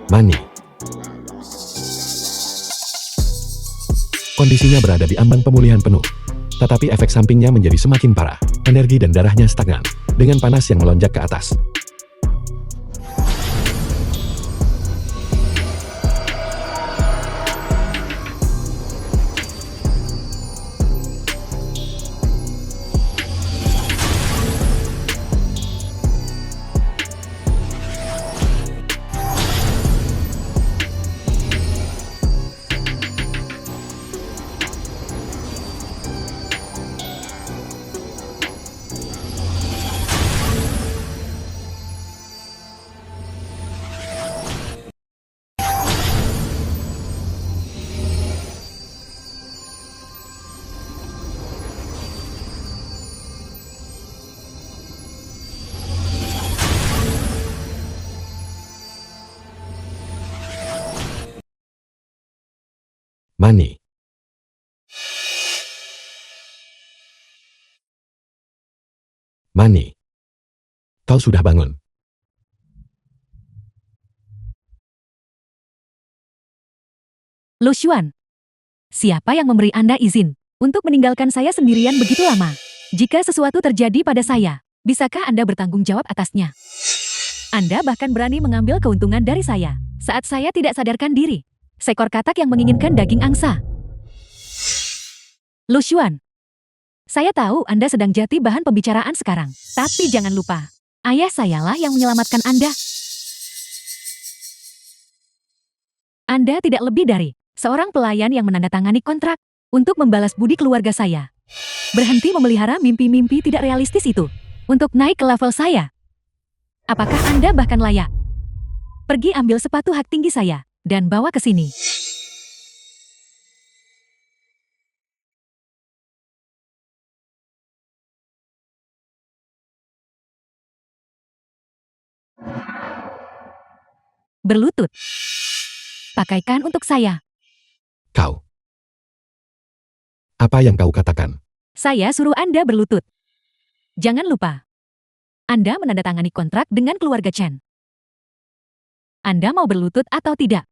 Mani. Kondisinya berada di ambang pemulihan penuh. Tetapi efek sampingnya menjadi semakin parah. Energi dan darahnya stagnan, dengan panas yang melonjak ke atas. Mani. Mani. Kau sudah bangun. Lu Xuan, siapa yang memberi Anda izin untuk meninggalkan saya sendirian begitu lama? Jika sesuatu terjadi pada saya, bisakah Anda bertanggung jawab atasnya? Anda bahkan berani mengambil keuntungan dari saya saat saya tidak sadarkan diri. Seekor katak yang menginginkan daging angsa. Lu Xuan, saya tahu Anda sedang jati bahan pembicaraan sekarang. Tapi jangan lupa, ayah sayalah yang menyelamatkan Anda. Anda tidak lebih dari seorang pelayan yang menandatangani kontrak untuk membalas budi keluarga saya. Berhenti memelihara mimpi-mimpi tidak realistis itu untuk naik ke level saya. Apakah Anda bahkan layak? Pergi ambil sepatu hak tinggi saya dan bawa ke sini. Berlutut. Pakaikan untuk saya. Kau. Apa yang kau katakan? Saya suruh Anda berlutut. Jangan lupa, Anda menandatangani kontrak dengan keluarga Chen. Anda mau berlutut atau tidak?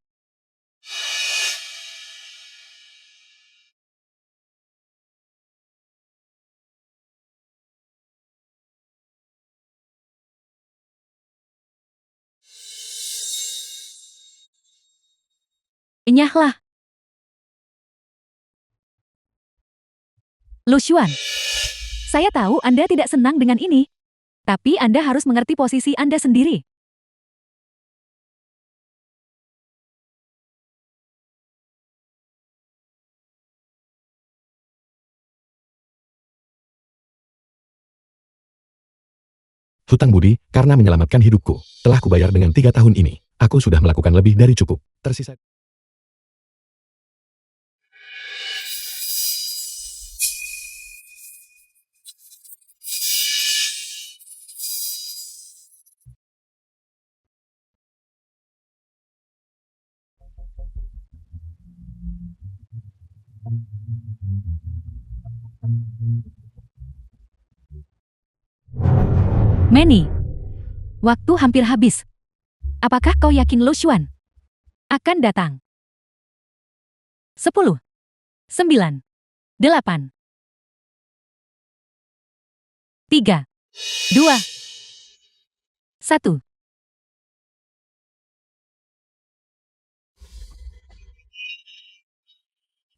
Enyahlah. Lu Xuan, saya tahu Anda tidak senang dengan ini. Tapi Anda harus mengerti posisi Anda sendiri. Hutang budi, karena menyelamatkan hidupku, telah kubayar dengan 3 tahun ini. Aku sudah melakukan lebih dari cukup. Tersisa. Manny, waktu hampir habis. Apakah kau yakin Lu Xuan akan datang? 10, 9, 8, 3, 2, 1.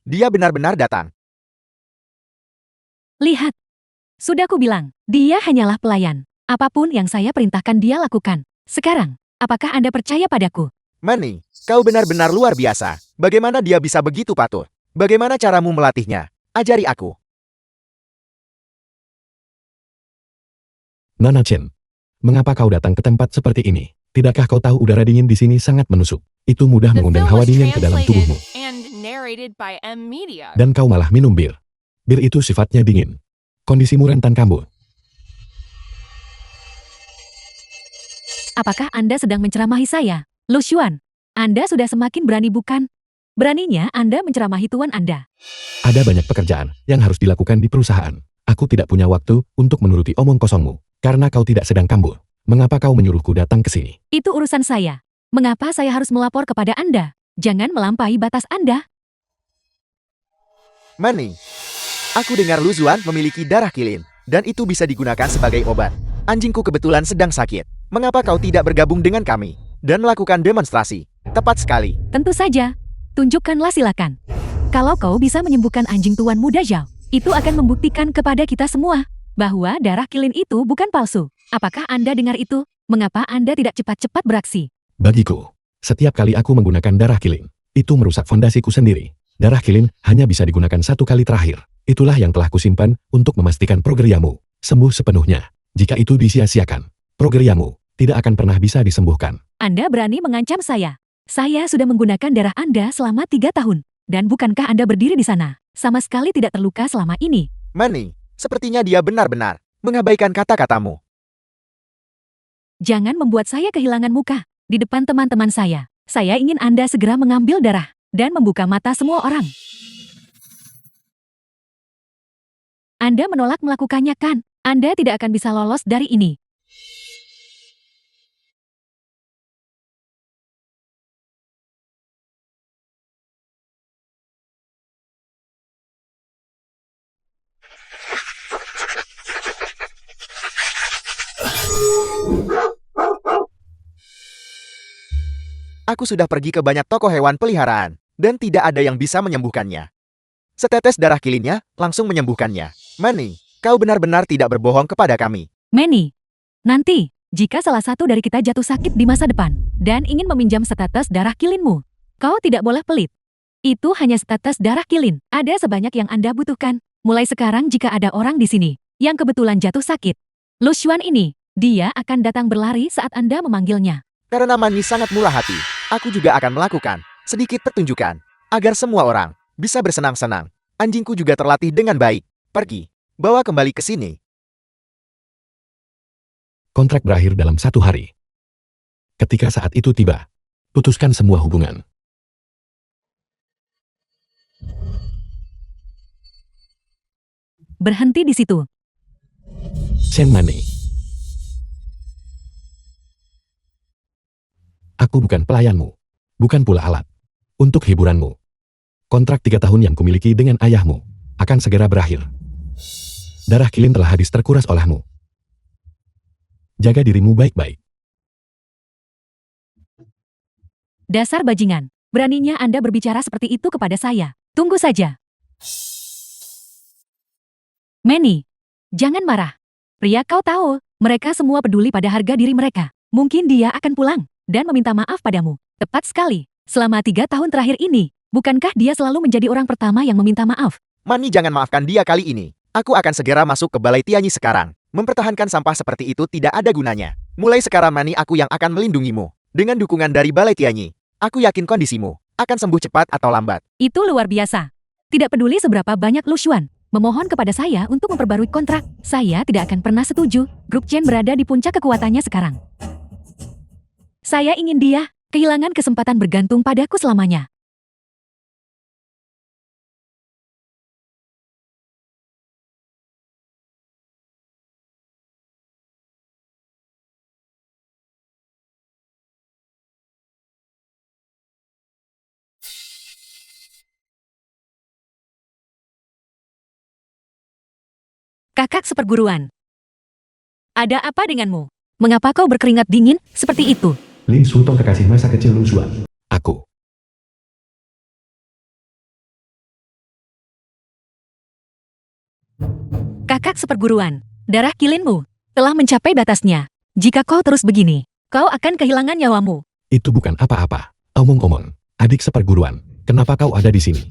Dia benar-benar datang. Lihat, sudah kubilang, dia hanyalah pelayan. Apapun yang saya perintahkan dia lakukan. Sekarang, apakah Anda percaya padaku? Manny, kau benar-benar luar biasa. Bagaimana dia bisa begitu patuh? Bagaimana caramu melatihnya? Ajari aku. Nona Chen, mengapa kau datang ke tempat seperti ini? Tidakkah kau tahu udara dingin di sini sangat menusuk? Itu mudah The mengundang film hawa was dingin ke dalam translated tubuhmu. and narrated by M Media. Dan kau malah minum bir. Bir itu sifatnya dingin. Kondisimu rentan kambuh. Apakah Anda sedang menceramahi saya? Lu Xuan, Anda sudah semakin berani bukan? Beraninya Anda menceramahi tuan Anda. Ada banyak pekerjaan yang harus dilakukan di perusahaan. Aku tidak punya waktu untuk menuruti omong kosongmu. Karena kau tidak sedang kambuh. Mengapa kau menyuruhku datang ke sini? Itu urusan saya. Mengapa saya harus melapor kepada Anda? Jangan melampaui batas Anda. Mani, aku dengar Lu Zuan memiliki darah kilin, dan itu bisa digunakan sebagai obat. Anjingku kebetulan sedang sakit. Mengapa kau tidak bergabung dengan kami dan melakukan demonstrasi? Tepat sekali. Tentu saja. Tunjukkanlah silakan. Kalau kau bisa menyembuhkan anjing tuan muda Zhao, itu akan membuktikan kepada kita semua bahwa darah kilin itu bukan palsu. Apakah Anda dengar itu? Mengapa Anda tidak cepat-cepat beraksi? Bagiku, setiap kali aku menggunakan darah kilin, itu merusak fondasiku sendiri. Darah kilin hanya bisa digunakan satu kali terakhir. Itulah yang telah kusimpan untuk memastikan Progreriamu sembuh sepenuhnya. Jika itu disia-siakan, Progreriamu tidak akan pernah bisa disembuhkan. Anda berani mengancam saya. Saya sudah menggunakan darah Anda selama 3 tahun. Dan bukankah Anda berdiri di sana, sama sekali tidak terluka selama ini? Mani, sepertinya dia benar-benar mengabaikan kata-katamu. Jangan membuat saya kehilangan muka di depan teman-teman saya. Saya ingin Anda segera mengambil darah dan membuka mata semua orang. Anda menolak melakukannya kan? Anda tidak akan bisa lolos dari ini. Aku sudah pergi ke banyak toko hewan peliharaan, dan tidak ada yang bisa menyembuhkannya. Setetes darah kilinnya langsung menyembuhkannya. Mani, kau benar-benar tidak berbohong kepada kami. Manny, nanti, jika salah satu dari kita jatuh sakit di masa depan dan ingin meminjam setetes darah kilinmu, kau tidak boleh pelit. Itu hanya setetes darah kilin. Ada sebanyak yang Anda butuhkan. Mulai sekarang jika ada orang di sini yang kebetulan jatuh sakit, Lu Xuan ini, dia akan datang berlari saat Anda memanggilnya. Karena Mani sangat murah hati, aku juga akan melakukan sedikit pertunjukan agar semua orang bisa bersenang-senang. Anjingku juga terlatih dengan baik. Pergi, bawa kembali ke sini. Kontrak berakhir dalam 1 hari. Ketika saat itu tiba, putuskan semua hubungan. Berhenti di situ. Shen Mani. Aku bukan pelayanmu, bukan pula alat. Untuk hiburanmu. Kontrak 3 tahun yang kumiliki dengan ayahmu akan segera berakhir. Darah kilin telah habis terkuras olehmu. Jaga dirimu baik-baik. Dasar bajingan, beraninya Anda berbicara seperti itu kepada saya. Tunggu saja. Manny, jangan marah. Pria kau tahu, mereka semua peduli pada harga diri mereka. Mungkin dia akan pulang dan meminta maaf padamu. Tepat sekali. Selama 3 tahun terakhir ini, bukankah dia selalu menjadi orang pertama yang meminta maaf? Mani jangan maafkan dia kali ini. Aku akan segera masuk ke Balai Tianyi sekarang. Mempertahankan sampah seperti itu tidak ada gunanya. Mulai sekarang Mani aku yang akan melindungimu. Dengan dukungan dari Balai Tianyi, aku yakin kondisimu akan sembuh cepat atau lambat. Itu luar biasa. Tidak peduli seberapa banyak Lu Xuan memohon kepada saya untuk memperbarui kontrak, saya tidak akan pernah setuju. Grup Chen berada di puncak kekuatannya sekarang. Saya ingin dia kehilangan kesempatan bergantung padaku selamanya. Kakak seperguruan. Ada apa denganmu? Mengapa kau berkeringat dingin seperti itu? Lin Sultong kekasih masa kecil Lu Xuan. Aku. Kakak seperguruan, darah kilinmu telah mencapai batasnya. Jika kau terus begini, kau akan kehilangan nyawamu. Itu bukan apa-apa. Omong-omong, adik seperguruan, kenapa kau ada di sini?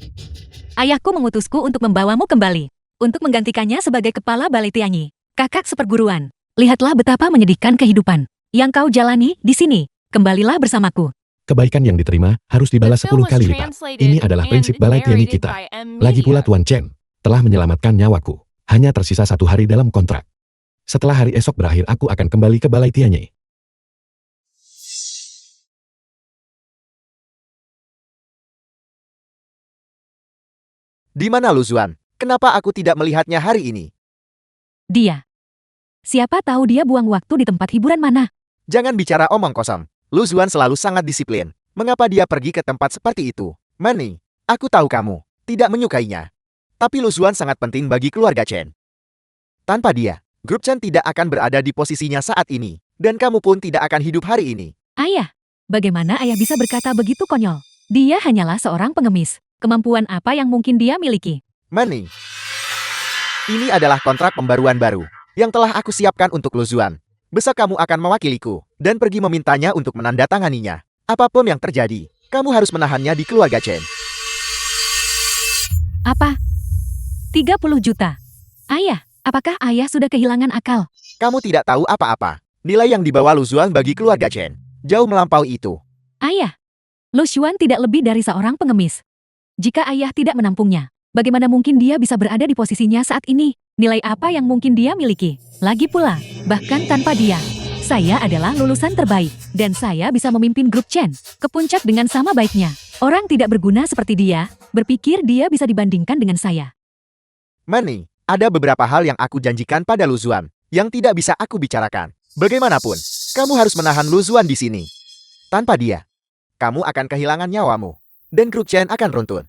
Ayahku mengutusku untuk membawamu kembali, untuk menggantikannya sebagai kepala Balai Tianyi. Kakak seperguruan, lihatlah betapa menyedihkan kehidupan yang kau jalani di sini. Kembalilah bersamaku. Kebaikan yang diterima harus dibalas 10 kali lipat. Ini adalah prinsip Balai Tianyi kita. Lagi pula Tuan Chen telah menyelamatkan nyawaku. Hanya tersisa 1 hari dalam kontrak. Setelah hari esok berakhir aku akan kembali ke Balai Tianyi. Di mana Lu Xuan? Kenapa aku tidak melihatnya hari ini? Dia. Siapa tahu dia buang waktu di tempat hiburan mana? Jangan bicara omong kosong. Lu Zuan selalu sangat disiplin. Mengapa dia pergi ke tempat seperti itu? Manny, aku tahu kamu tidak menyukainya. Tapi Lu Zuan sangat penting bagi keluarga Chen. Tanpa dia, grup Chen tidak akan berada di posisinya saat ini. Dan kamu pun tidak akan hidup hari ini. Ayah, bagaimana ayah bisa berkata begitu konyol? Dia hanyalah seorang pengemis. Kemampuan apa yang mungkin dia miliki? Manny, ini adalah kontrak pembaruan baru yang telah aku siapkan untuk Lu Zuan. Besok kamu akan mewakiliku dan pergi memintanya untuk menandatanganinya. Apapun yang terjadi, kamu harus menahannya di keluarga Chen. Apa? 30 juta. Ayah, apakah ayah sudah kehilangan akal? Kamu tidak tahu apa-apa. Nilai yang dibawa Lu Zuan bagi keluarga Chen jauh melampaui itu. Ayah, Lu Xuan tidak lebih dari seorang pengemis. Jika ayah tidak menampungnya, bagaimana mungkin dia bisa berada di posisinya saat ini? Nilai apa yang mungkin dia miliki? Lagi pula, bahkan tanpa dia, saya adalah lulusan terbaik. Dan saya bisa memimpin grup Chen ke puncak dengan sama baiknya. Orang tidak berguna seperti dia, berpikir dia bisa dibandingkan dengan saya. Manny, ada beberapa hal yang aku janjikan pada Lu Zuan yang tidak bisa aku bicarakan. Bagaimanapun, kamu harus menahan Lu Zuan di sini. Tanpa dia, kamu akan kehilangan nyawamu. Dan grup Chen akan runtuh.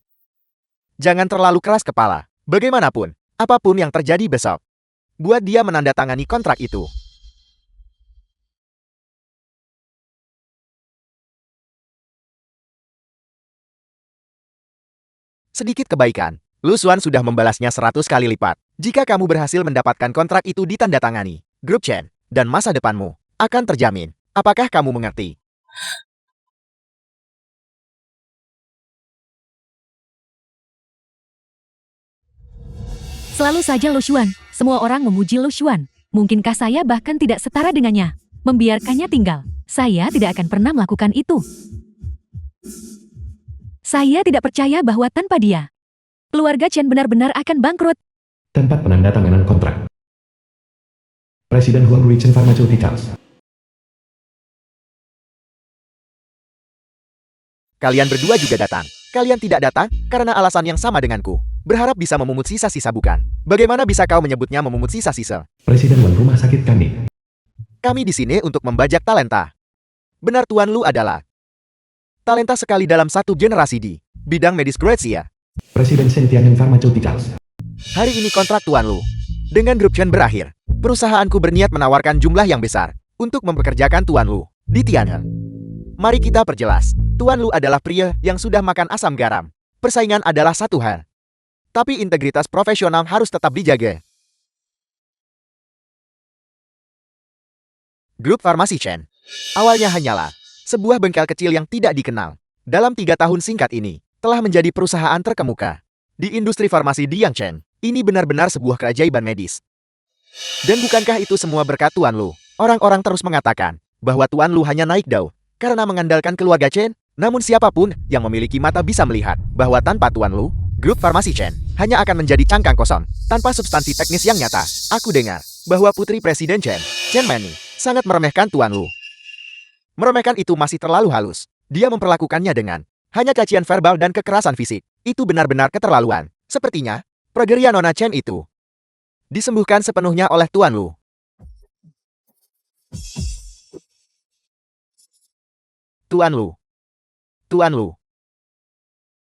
Jangan terlalu keras kepala. Bagaimanapun, apapun yang terjadi besok, buat dia menandatangani kontrak itu. Sedikit kebaikan, Lu Zuan sudah membalasnya 100 kali lipat. Jika kamu berhasil mendapatkan kontrak itu ditandatangani, grup Chen dan masa depanmu akan terjamin. Apakah kamu mengerti? Selalu saja Lu Xuan, semua orang memuji Lu Xuan. Mungkinkah saya bahkan tidak setara dengannya? Membiarkannya tinggal. Saya tidak akan pernah melakukan itu. Saya tidak percaya bahwa tanpa dia, keluarga Chen benar-benar akan bangkrut. Tempat penandatanganan kontrak. Presiden Huang Ruichen Pharmaceuticals. Kalian berdua juga datang. Kalian tidak datang karena alasan yang sama denganku. Berharap bisa memungut sisa-sisa bukan? Bagaimana bisa kau menyebutnya memungut sisa-sisa? Presiden Wan Rumah Sakit kami. Kami di sini untuk membajak talenta. Benar Tuan Lu adalah talenta sekali dalam satu generasi di bidang medis Kroasia. Presiden Sentianen Pharmaceuticals. Hari ini kontrak Tuan Lu dengan grup Chen berakhir. Perusahaanku berniat menawarkan jumlah yang besar untuk mempekerjakan Tuan Lu di Tianhe. Mari kita perjelas. Tuan Lu adalah pria yang sudah makan asam garam. Persaingan adalah satu hal. Tapi integritas profesional harus tetap dijaga. Grup Farmasi Chen awalnya hanyalah sebuah bengkel kecil yang tidak dikenal. Dalam 3 tahun singkat ini, telah menjadi perusahaan terkemuka di industri farmasi di Yangcheng. Ini benar-benar sebuah keajaiban medis. Dan bukankah itu semua berkat Tuan Lu? Orang-orang terus mengatakan bahwa Tuan Lu hanya naik daun karena mengandalkan keluarga Chen. Namun siapapun yang memiliki mata bisa melihat bahwa tanpa Tuan Lu, grup Farmasi Chen hanya akan menjadi cangkang kosong tanpa substansi teknis yang nyata. Aku dengar bahwa putri Presiden Chen, Chen Manny, sangat meremehkan Tuan Lu. Meremehkan itu masih terlalu halus. Dia memperlakukannya dengan hanya cacian verbal dan kekerasan fisik. Itu benar-benar keterlaluan. Sepertinya, progeria Nona Chen itu disembuhkan sepenuhnya oleh Tuan Lu. Tuan Lu. Tuan Lu.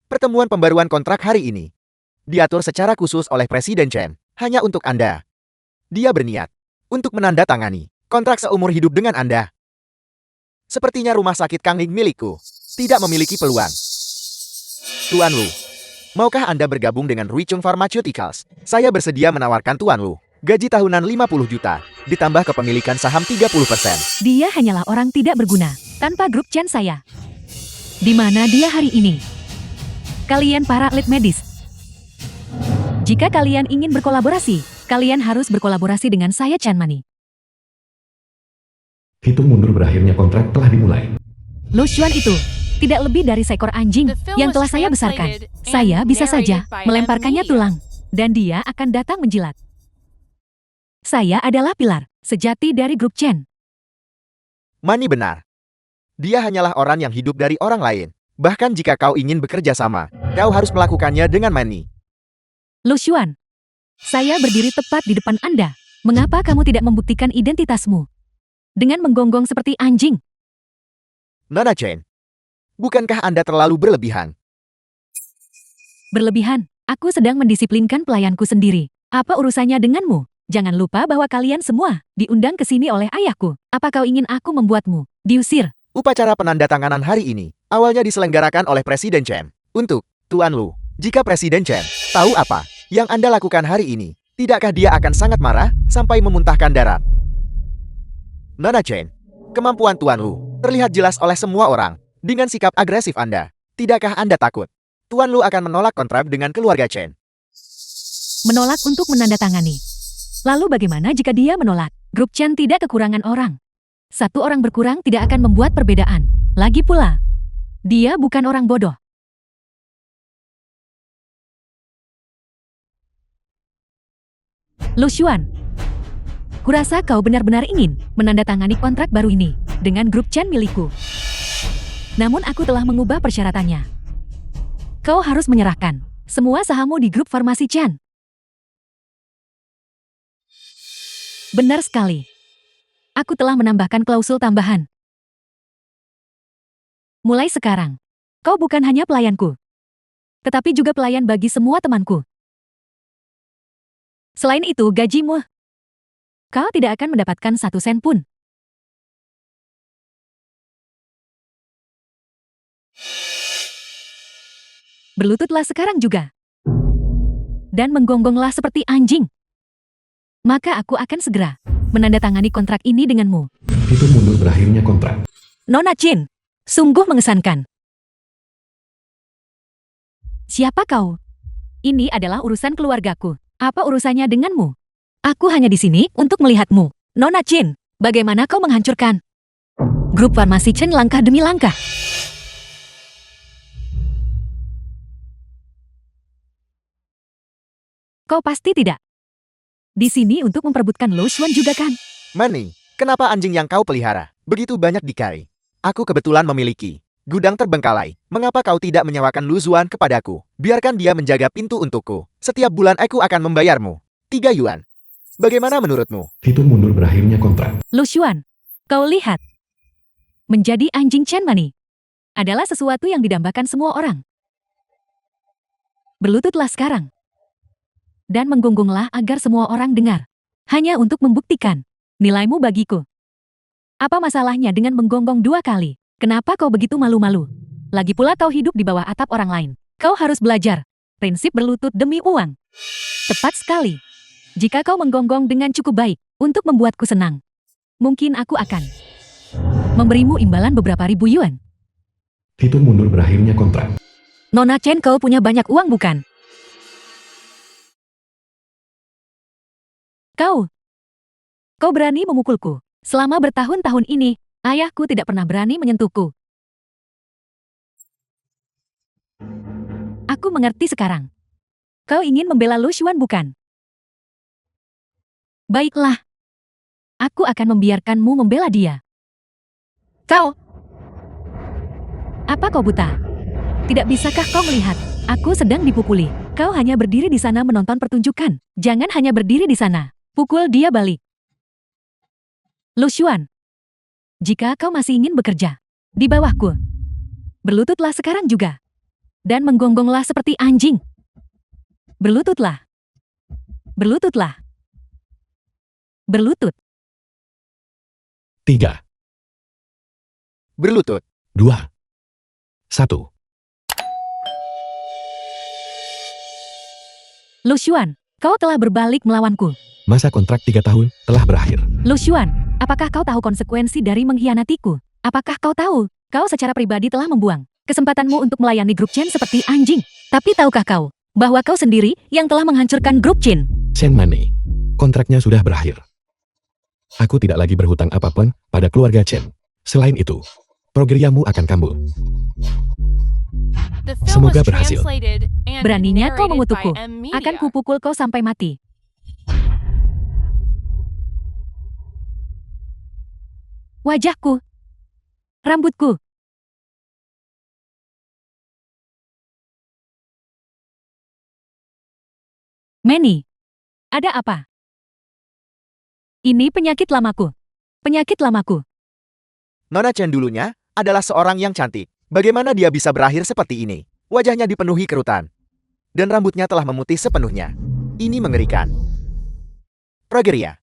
Pertemuan pembaruan kontrak hari ini diatur secara khusus oleh Presiden Chen hanya untuk Anda. Dia berniat untuk menandatangani kontrak seumur hidup dengan Anda. Sepertinya rumah sakit Kangling milikku tidak memiliki peluang. Tuan Lu, maukah Anda bergabung dengan Ruicheng Pharmaceuticals? Saya bersedia menawarkan Tuan Lu gaji tahunan 50 juta, ditambah kepemilikan saham 30%. Dia hanyalah orang tidak berguna tanpa grup Chen saya. Di mana dia hari ini? Kalian para atlet medis. Jika kalian ingin berkolaborasi, kalian harus berkolaborasi dengan saya Chen Manny. Hitung mundur berakhirnya kontrak telah dimulai. Lu Xuan itu tidak lebih dari seekor anjing yang telah saya besarkan. Saya bisa saja melemparkannya tulang, dan dia akan datang menjilat. Saya adalah pilar sejati dari grup Chen. Manny benar. Dia hanyalah orang yang hidup dari orang lain. Bahkan jika kau ingin bekerja sama, kau harus melakukannya dengan Manny. Lu Xuan, saya berdiri tepat di depan Anda. Mengapa kamu tidak membuktikan identitasmu? Dengan menggonggong seperti anjing. Nona Chen, bukankah Anda terlalu berlebihan? Berlebihan, aku sedang mendisiplinkan pelayanku sendiri. Apa urusannya denganmu? Jangan lupa bahwa kalian semua diundang ke sini oleh ayahku. Apa kau ingin aku membuatmu diusir? Upacara penandatanganan hari ini awalnya diselenggarakan oleh Presiden Chen. Untuk Tuan Lu, jika Presiden Chen tahu apa yang Anda lakukan hari ini, tidakkah dia akan sangat marah sampai memuntahkan darah? Nona Chen, kemampuan Tuan Lu terlihat jelas oleh semua orang. Dengan sikap agresif Anda, tidakkah Anda takut Tuan Lu akan menolak kontrak dengan keluarga Chen? Menolak untuk menandatangani. Lalu bagaimana jika dia menolak? Grup Chen tidak kekurangan orang. Satu orang berkurang tidak akan membuat perbedaan. Lagi pula, dia bukan orang bodoh. Lu Xuan, kurasa kau benar-benar ingin menandatangani kontrak baru ini dengan grup Chen milikku. Namun aku telah mengubah persyaratannya. Kau harus menyerahkan semua sahammu di grup farmasi Chen. Benar sekali. Aku telah menambahkan klausul tambahan. Mulai sekarang, kau bukan hanya pelayanku, tetapi juga pelayan bagi semua temanku. Selain itu, gajimu, kau tidak akan mendapatkan 1 sen pun. Berlututlah sekarang juga. Dan menggonggonglah seperti anjing. Maka aku akan segera menandatangani kontrak ini denganmu. Itu mundur berakhirnya kontrak. Nona Chin, sungguh mengesankan. Siapa kau? Ini adalah urusan keluargaku. Apa urusannya denganmu? Aku hanya di sini untuk melihatmu. Nona Chin, bagaimana kau menghancurkan grup farmasi Chen langkah demi langkah? Kau pasti tidak di sini untuk memperebutkan Lu Xuan juga kan? Mani, kenapa anjing yang kau pelihara begitu banyak dikari? Aku kebetulan memiliki gudang terbengkalai. Mengapa kau tidak menyewakan Lu Xuan kepadaku? Biarkan dia menjaga pintu untukku. Setiap bulan aku akan membayarmu 3 yuan. Bagaimana menurutmu? Itu mundur berakhirnya kontrak. Lu Xuan, kau lihat. Menjadi anjing Chen Mani adalah sesuatu yang didambakan semua orang. Berlututlah sekarang. Dan menggonggonglah agar semua orang dengar. Hanya untuk membuktikan nilaimu bagiku. Apa masalahnya dengan menggonggong 2 kali? Kenapa kau begitu malu-malu? Lagi pula kau hidup di bawah atap orang lain. Kau harus belajar prinsip berlutut demi uang. Tepat sekali. Jika kau menggonggong dengan cukup baik untuk membuatku senang, mungkin aku akan memberimu imbalan beberapa ribu yuan. Itu mundur berakhirnya kontrak. Nona Chen, kau punya banyak uang bukan? Kau berani memukulku. Selama bertahun-tahun ini, ayahku tidak pernah berani menyentuhku. Aku mengerti sekarang. Kau ingin membela Lu Xuan bukan? Baiklah. Aku akan membiarkanmu membela dia. Kau! Apa kau buta? Tidak bisakah kau melihat? Aku sedang dipukuli. Kau hanya berdiri di sana menonton pertunjukan. Jangan hanya berdiri di sana. Pukul dia balik. Lu Xuan, jika kau masih ingin bekerja di bawahku, berlututlah sekarang juga. Dan menggonggonglah seperti anjing. Berlututlah. Berlututlah. Berlutut. 3, Berlutut. 2, 1. Lu Xuan, kau telah berbalik melawanku. Masa kontrak 3 tahun telah berakhir. Lu Xuan, apakah kau tahu konsekuensi dari mengkhianatiku? Apakah kau tahu, kau secara pribadi telah membuang kesempatanmu untuk melayani grup Chen seperti anjing? Tapi tahukah kau, bahwa kau sendiri yang telah menghancurkan grup Chen? Chen Mani, kontraknya sudah berakhir. Aku tidak lagi berhutang apapun pada keluarga Chen. Selain itu, programmu akan kambuh. The film Semoga was berhasil. translated and Beraninya kau narrated mengutukku. by M Akan Media. kupukul kau sampai mati. Wajahku. Rambutku. Manny, ada apa? Ini penyakit lamaku. Penyakit lamaku. Nona Chen dulunya adalah seorang yang cantik. Bagaimana dia bisa berakhir seperti ini? Wajahnya dipenuhi kerutan. Dan rambutnya telah memutih sepenuhnya. Ini mengerikan. Progeria.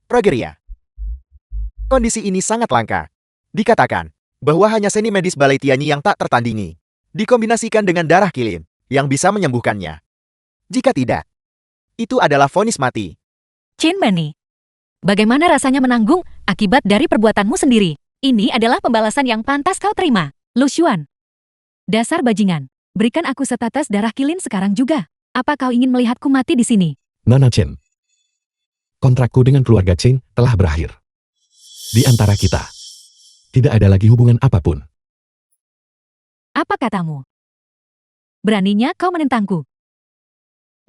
Progeria. Kondisi ini sangat langka. Dikatakan bahwa hanya seni medis Balai Tianyi yang tak tertandingi, dikombinasikan dengan darah kilin, yang bisa menyembuhkannya. Jika tidak, itu adalah vonis mati. Chen Mani, bagaimana rasanya menanggung akibat dari perbuatanmu sendiri? Ini adalah pembalasan yang pantas kau terima. Lu Xuan. Dasar bajingan. Berikan aku setetes darah kilin sekarang juga. Apa kau ingin melihatku mati di sini? Nona Chen. Kontrakku dengan keluarga Chen telah berakhir. Di antara kita, tidak ada lagi hubungan apapun. Apa katamu? Beraninya kau menentangku?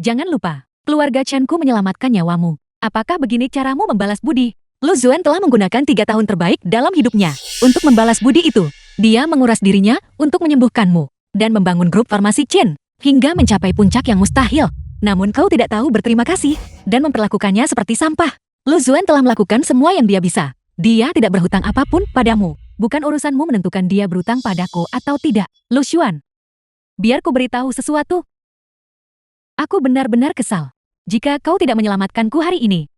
Jangan lupa, keluarga Chen-ku menyelamatkan nyawamu. Apakah begini caramu membalas budi? Lu Zuan telah menggunakan 3 tahun terbaik dalam hidupnya untuk membalas budi itu. Dia menguras dirinya untuk menyembuhkanmu dan membangun grup farmasi Chen hingga mencapai puncak yang mustahil. Namun kau tidak tahu berterima kasih dan memperlakukannya seperti sampah. Lu Zuan telah melakukan semua yang dia bisa. Dia tidak berhutang apapun padamu. Bukan urusanmu menentukan dia berhutang padaku atau tidak. Lu Xuan, biar ku beritahu sesuatu. Aku benar-benar kesal jika kau tidak menyelamatkanku hari ini.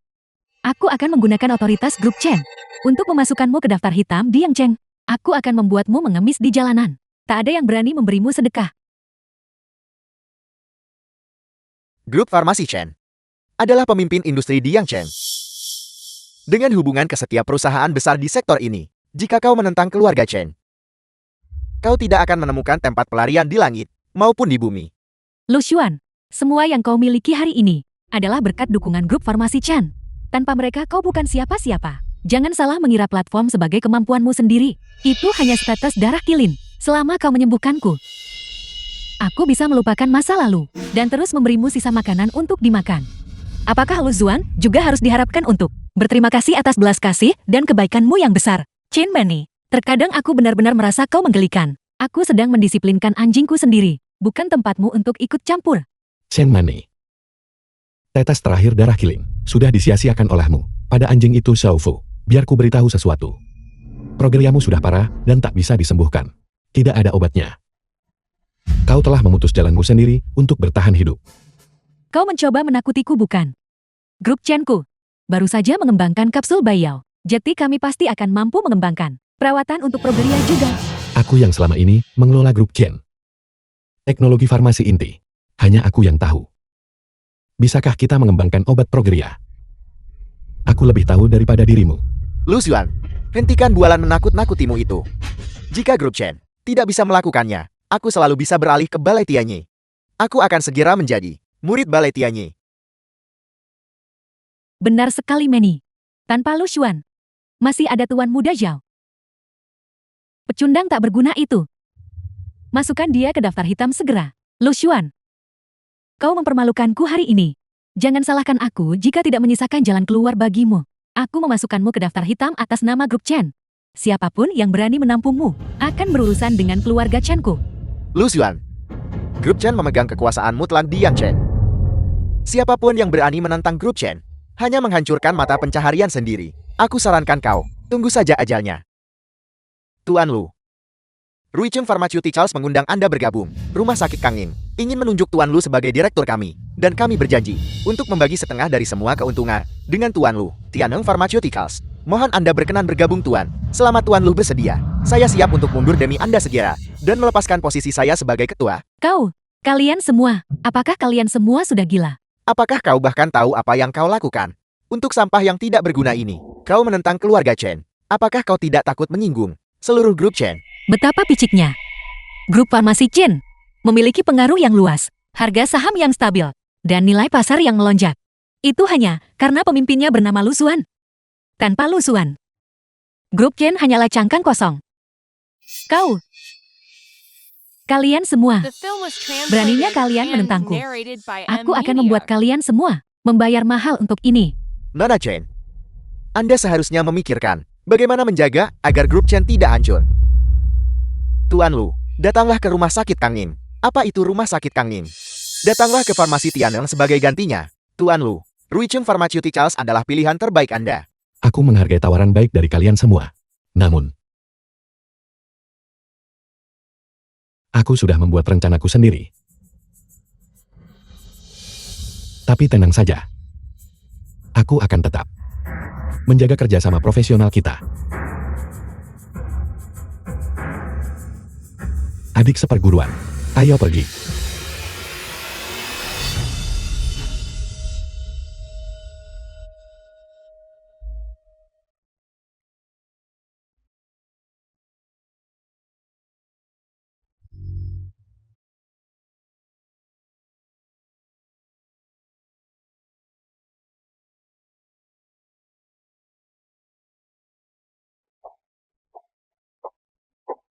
Aku akan menggunakan otoritas grup Chen untuk memasukkanmu ke daftar hitam di Yangcheng. Aku akan membuatmu mengemis di jalanan. Tak ada yang berani memberimu sedekah. Grup Farmasi Chen adalah pemimpin industri di Yangcheng. Dengan hubungan ke setiap perusahaan besar di sektor ini, jika kau menentang keluarga Chen, kau tidak akan menemukan tempat pelarian di langit maupun di bumi. Lu Xuan, semua yang kau miliki hari ini adalah berkat dukungan grup farmasi Chen. Tanpa mereka kau bukan siapa-siapa. Jangan salah mengira platform sebagai kemampuanmu sendiri. Itu hanya setetes darah kilin. Selama kau menyembuhkanku, aku bisa melupakan masa lalu dan terus memberimu sisa makanan untuk dimakan. Apakah Lu Zuan juga harus diharapkan untuk berterima kasih atas belas kasih dan kebaikanmu yang besar? Chen Mani, terkadang aku benar-benar merasa kau menggelikan. Aku sedang mendisiplinkan anjingku sendiri, bukan tempatmu untuk ikut campur. Chen Mani. Tetes terakhir darah kilin sudah disia-siakan olehmu pada anjing itu Xiao Fu. Biar ku beritahu sesuatu. Progeriamu sudah parah dan tak bisa disembuhkan. Tidak ada obatnya. Kau telah memutus jalanmu sendiri untuk bertahan hidup. Kau mencoba menakutiku bukan? Grup Chen-ku baru saja mengembangkan kapsul Baiyao. Jadi kami pasti akan mampu mengembangkan perawatan untuk Progeria juga. Aku yang selama ini mengelola grup Chen. Teknologi farmasi inti. Hanya aku yang tahu. Bisakah kita mengembangkan obat Progeria? Aku lebih tahu daripada dirimu. Lu Xuan, hentikan bualan menakut-nakutimu itu. Jika grup Chen tidak bisa melakukannya, aku selalu bisa beralih ke Balai Tianyi. Aku akan segera menjadi murid Balai Tianyi. Benar sekali Meni. Tanpa Lu Xuan, masih ada Tuan Muda Zhao. Pecundang tak berguna itu. Masukkan dia ke daftar hitam segera. Lu Xuan, kau mempermalukanku hari ini. Jangan salahkan aku jika tidak menyisakan jalan keluar bagimu. Aku memasukkanmu ke daftar hitam atas nama grup Chen. Siapapun yang berani menampungmu akan berurusan dengan keluarga Chen-ku. Lu Xuan, grup Chen memegang kekuasaan mutlak di Yangcheng. Siapapun yang berani menantang grup Chen hanya menghancurkan mata pencaharian sendiri. Aku sarankan kau, tunggu saja ajalnya. Tuan Lu, Ruicheng Pharmaceuticals mengundang Anda bergabung. Rumah Sakit Kangin ingin menunjuk Tuan Lu sebagai direktur kami, dan kami berjanji untuk membagi setengah dari semua keuntungan dengan Tuan Lu. Tianeng Pharmaceuticals, mohon Anda berkenan bergabung Tuan. Selama Tuan Lu bersedia, saya siap untuk mundur demi Anda segera dan melepaskan posisi saya sebagai ketua. Kalian semua, apakah kalian semua sudah gila? Apakah kau bahkan tahu apa yang kau lakukan? Untuk sampah yang tidak berguna ini, kau menentang keluarga Chen. Apakah kau tidak takut menyinggung seluruh grup Chen? Betapa piciknya. Grup farmasi Chen memiliki pengaruh yang luas, harga saham yang stabil, dan nilai pasar yang melonjak. Itu hanya karena pemimpinnya bernama Lu Xuan. Tanpa Lu Xuan, grup Chen hanyalah cangkang kosong. Kalian semua, The film was beraninya translated kalian and menentangku. narrated by Aku akan M. membuat Media. kalian semua membayar mahal untuk ini. Nona Chen, Anda seharusnya memikirkan bagaimana menjaga agar grup Chen tidak hancur. Tuan Lu, datanglah ke rumah sakit Kangin. Apa itu rumah sakit Kangin? Datanglah ke farmasi Tianeng sebagai gantinya. Tuan Lu, Ruicheng Pharmaceuticals adalah pilihan terbaik Anda. Aku menghargai tawaran baik dari kalian semua. Namun, Aku sudah membuat rencanaku sendiri. Tapi tenang saja. Aku akan tetap menjaga kerjasama profesional kita. Adik seperguruan, ayo pergi.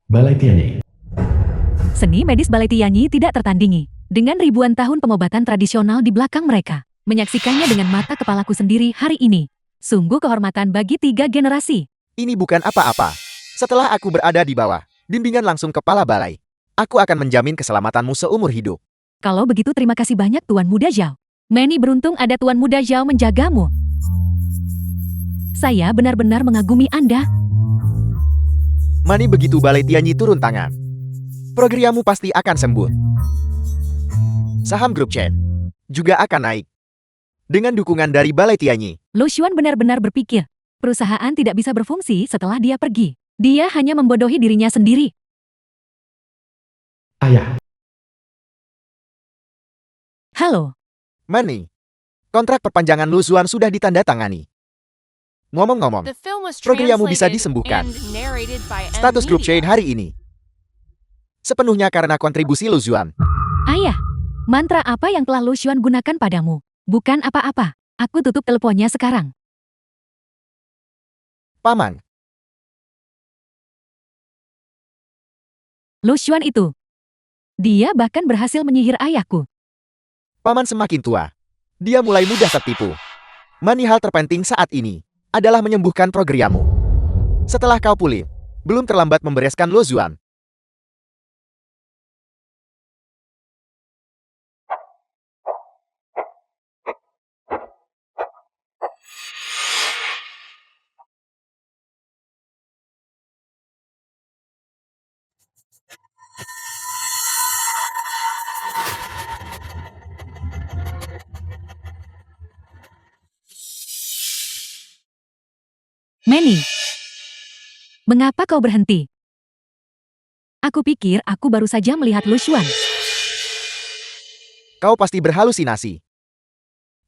Balai Tianyi. Seni medis Balai Tianyi tidak tertandingi. Dengan ribuan tahun pengobatan tradisional di belakang mereka. Menyaksikannya dengan mata kepalaku sendiri hari ini. Sungguh kehormatan bagi 3 generasi. Ini bukan apa-apa. Setelah aku berada di bawah, bimbingan langsung kepala balai. Aku akan menjamin keselamatanmu seumur hidup. Kalau begitu terima kasih banyak Tuan Muda Zhao. Manny beruntung ada Tuan Muda Zhao menjagamu. Saya benar-benar mengagumi Anda. Mani begitu Balai Tianyi turun tangan. Progresiamu pasti akan sembuh. Saham grup Chen juga akan naik. Dengan dukungan dari Balai Tianyi. Lu Xuan benar-benar berpikir, perusahaan tidak bisa berfungsi setelah dia pergi. Dia hanya membodohi dirinya sendiri. Ayah, Halo, Mani, kontrak perpanjangan Lu Xuan sudah ditandatangani. Ngomong-ngomong, The film was progresiamu bisa translated disembuhkan. and narrated by M Status grup Media. Chen hari ini sepenuhnya karena kontribusi Lu Xuan. ayah. Mantra apa yang telah Lu Xuan gunakan padamu? Bukan apa-apa. Aku tutup teleponnya sekarang. Paman, Lu Xuan itu. Dia bahkan berhasil menyihir ayahku. paman semakin tua. Dia mulai mudah tertipu. Mani hal terpenting saat ini adalah menyembuhkan progresiamu. Setelah kau pulih, belum terlambat membereskan Lu Xuan. Manny, mengapa kau berhenti? Aku pikir aku baru saja melihat Lu Xuan. Kau pasti berhalusinasi.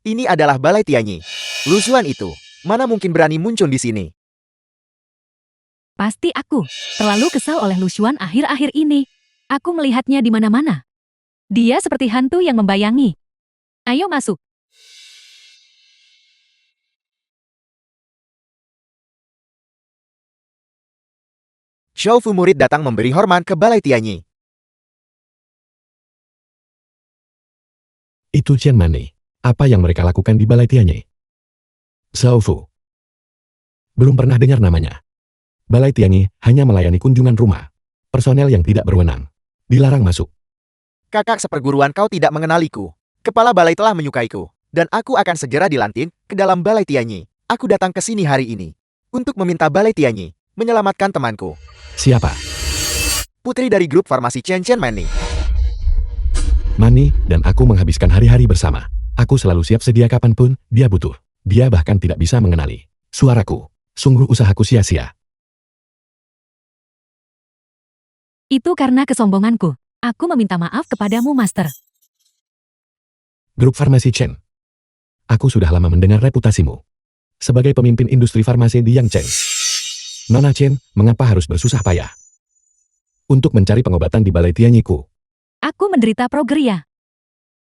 Ini adalah Balai Tianyi. Lu Xuan itu, mana mungkin berani muncul di sini? Pasti aku terlalu kesal oleh Lu Xuan akhir-akhir ini. Aku melihatnya di mana-mana. Dia seperti hantu yang membayangi. Ayo masuk. Xiao Fu murid datang memberi hormat ke Balai Tianyi. itu Chen Mani. Apa yang mereka lakukan di Balai Tianyi? Xiao Fu. Belum pernah dengar namanya. Balai Tianyi hanya melayani kunjungan rumah. Personel yang tidak berwenang. Dilarang masuk. Kakak seperguruan kau tidak mengenaliku. Kepala balai telah menyukaiku. Dan aku akan segera dilantik ke dalam Balai Tianyi. Aku datang ke sini hari ini. Untuk meminta Balai Tianyi menyelamatkan temanku. Siapa? Putri dari grup farmasi Chen Mani. Mani dan aku menghabiskan hari-hari bersama. Aku selalu siap sedia kapanpun dia butuh. Dia bahkan tidak bisa mengenali suaraku. Sungguh usahaku sia-sia. Itu karena kesombonganku. Aku meminta maaf kepadamu, Master. Grup Farmasi Chen. Aku sudah lama mendengar reputasimu. Sebagai pemimpin industri farmasi di Yangcheng. Nona Chen, mengapa harus bersusah payah? Untuk mencari pengobatan di Balai Tianyiku. Aku menderita progeria.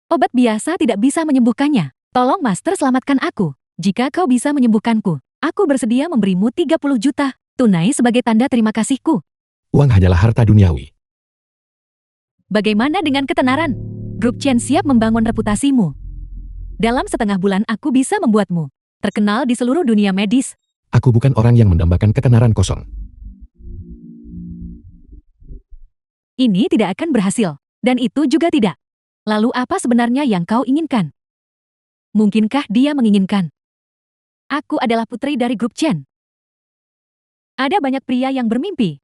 Obat biasa tidak bisa menyembuhkannya. Tolong Master selamatkan aku. Jika kau bisa menyembuhkanku, aku bersedia memberimu 30 juta tunai sebagai tanda terima kasihku. Uang hanyalah harta duniawi. Bagaimana dengan ketenaran? Grup Chen siap membangun reputasimu. Dalam setengah bulan aku bisa membuatmu terkenal di seluruh dunia medis. Aku bukan orang yang mendambakan ketenaran kosong. Ini tidak akan berhasil. Dan itu juga tidak. Lalu apa sebenarnya yang kau inginkan? Mungkinkah dia menginginkan? Aku adalah putri dari grup Chen. Ada banyak pria yang bermimpi.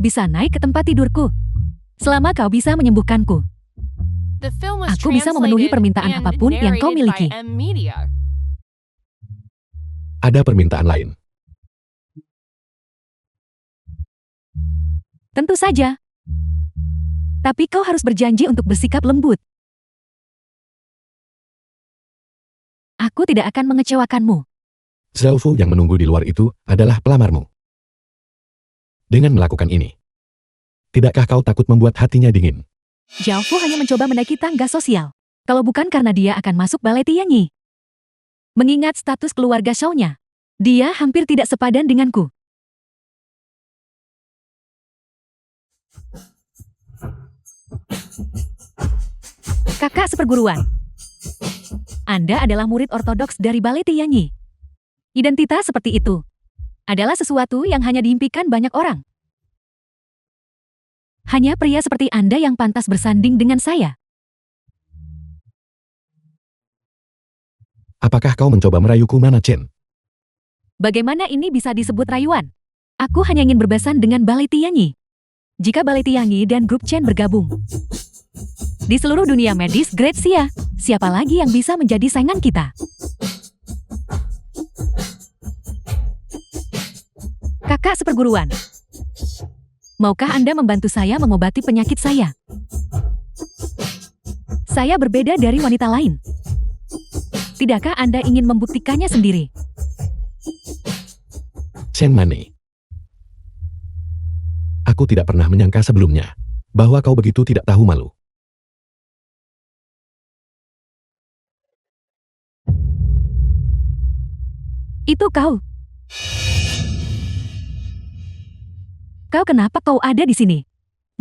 bisa naik ke tempat tidurku. Selama kau bisa menyembuhkanku, The film was Aku bisa memenuhi translated permintaan and apapun yang kau narrated by miliki. M-Media. Ada permintaan lain. tentu saja. Tapi kau harus berjanji untuk bersikap lembut. Aku tidak akan mengecewakanmu. Zhao Fu yang menunggu di luar itu adalah pelamarmu. Dengan melakukan ini, tidakkah kau takut membuat hatinya dingin? Zhao Fu hanya mencoba menaiki tangga sosial. Kalau bukan karena dia akan masuk balai Tianyi. Mengingat status keluarga Shao-nya, dia hampir tidak sepadan denganku. Kakak seperguruan. Anda adalah murid ortodoks dari balai Tianyi. Identitas seperti itu adalah sesuatu yang hanya diimpikan banyak orang. Hanya pria seperti Anda yang pantas bersanding dengan saya. Apakah kau mencoba merayuku, Mana Chen? Bagaimana ini bisa disebut rayuan? Aku hanya ingin berbesan dengan balai Tianyi. Jika balai Tianyi dan grup Chen bergabung di seluruh dunia medis Great Xia, siapa lagi yang bisa menjadi saingan kita? Kakak seperguruan, maukah Anda membantu saya mengobati penyakit saya? Saya berbeda dari wanita lain. Tidakkah Anda ingin membuktikannya sendiri? Chen Mani. Aku tidak pernah menyangka sebelumnya bahwa kau begitu tidak tahu malu. Itu kau. Kau kenapa kau ada di sini?